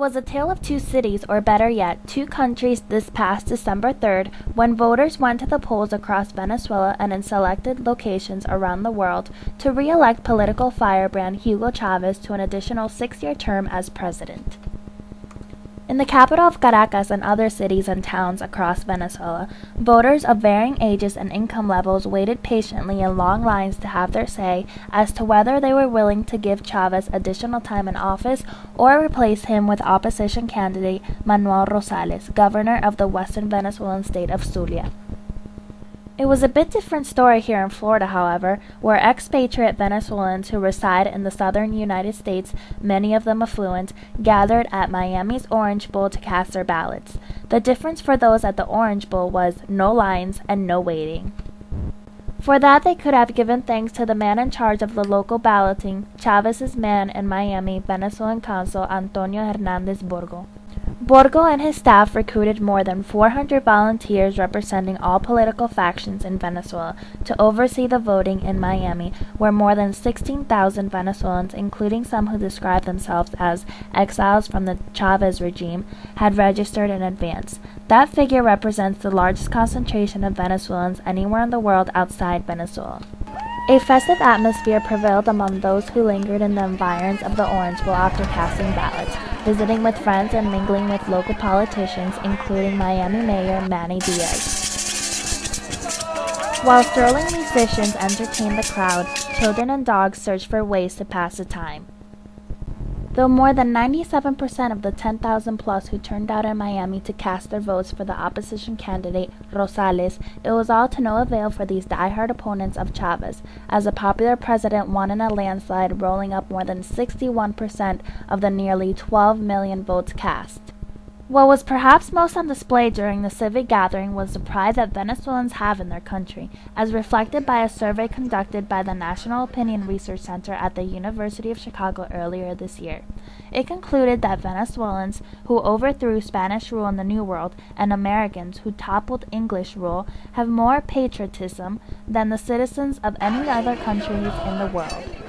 was a tale of two cities, or better yet, two countries this past December 3rd, when voters went to the polls across Venezuela and in selected locations around the world to re-elect political firebrand Hugo Chavez to an additional 6-year term as president. In the capital of Caracas and other cities and towns across Venezuela, voters of varying ages and income levels waited patiently in long lines to have their say as to whether they were willing to give Chavez additional time in office or replace him with opposition candidate Manuel Rosales, governor of the western Venezuelan state of Zulia. It was a bit different story here in Florida, however, where expatriate Venezuelans who reside in the southern United States, many of them affluent, gathered at Miami's Orange Bowl to cast their ballots. The difference for those at the Orange Bowl was no lines and no waiting. For that they could have given thanks to the man in charge of the local balloting, Chavez's man in Miami, Venezuelan consul Antonio Hernandez Borgo. Borgo and his staff recruited more than 400 volunteers representing all political factions in Venezuela to oversee the voting in Miami, where more than 16,000 Venezuelans, including some who described themselves as exiles from the Chavez regime, had registered in advance. That figure represents the largest concentration of Venezuelans anywhere in the world outside Venezuela. A festive atmosphere prevailed among those who lingered in the environs of the Orange Bowl after casting ballots, visiting with friends and mingling with local politicians, including Miami Mayor Manny Diaz. While strolling musicians entertained the crowd, children and dogs searched for ways to pass the time. Though more than 97% of the 10,000 plus who turned out in Miami to cast their votes for the opposition candidate, Rosales, it was all to no avail for these diehard opponents of Chavez, as the popular president won in a landslide, rolling up more than 61% of the nearly 12 million votes cast. What was perhaps most on display during the civic gathering was the pride that Venezuelans have in their country, as reflected by a survey conducted by the National Opinion Research Center at the University of Chicago earlier this year. It concluded that Venezuelans who overthrew Spanish rule in the New World and Americans who toppled English rule have more patriotism than the citizens of any other countries in the world.